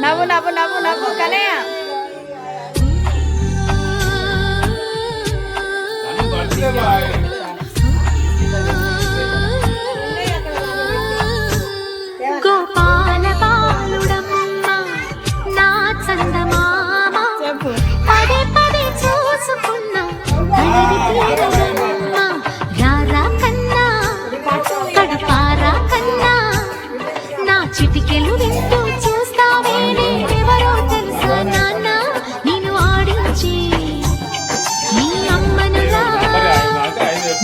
నవ్వు నవ్వు నవ్వు నవ్వు కనయ్య గోపాల బాలుడమ్మ నా చందమామ పదే పదే చూసుకున్నా రారా కన్నా కడపారా కన్నా నా చిటికెలు వింటూ చూస్తావే నేనెవరో తెలుసా నాన్న నేను ఆడించి నీ అమ్మనురా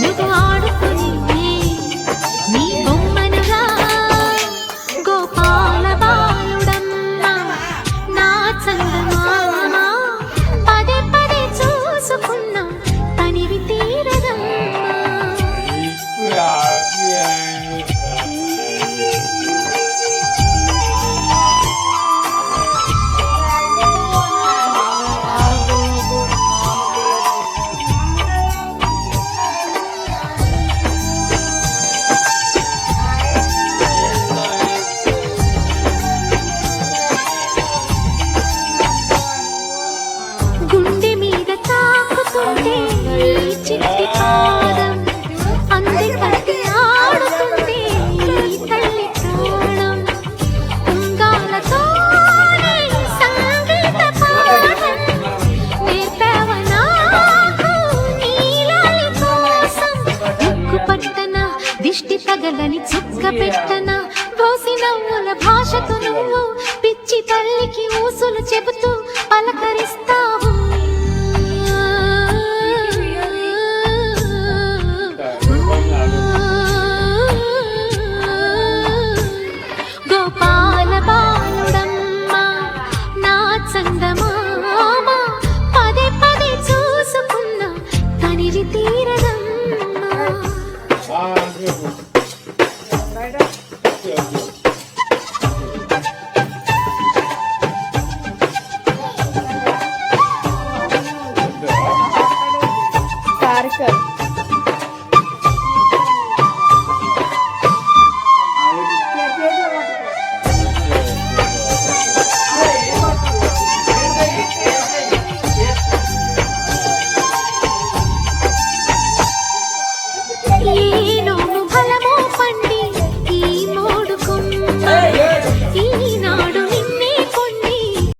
నువ్వు ఆడుకుని నీ బొమ్మనురా గోపాల బాలుడమ్మ నా చందమామ పదే పదే చూసుకున్నా తనివి తీరదమ్మా గుండె మీద తాకుతుంటే ఈ చిట్టి పాదం అందె ఆడుతుంటే ఈ తల్లి ప్రాణం ఉంగాలతోనే సంగీత పాఠం నేర్పావ నాకు నీలాలి కోసం ఉక్కు పట్టన దిష్టి తగలని చుక్క పెట్టన బోసి నవ్వుల భాషతో నువ్వు పిచ్చి తల్లికి ఊసులు చెబుతూ పలకరిస్తా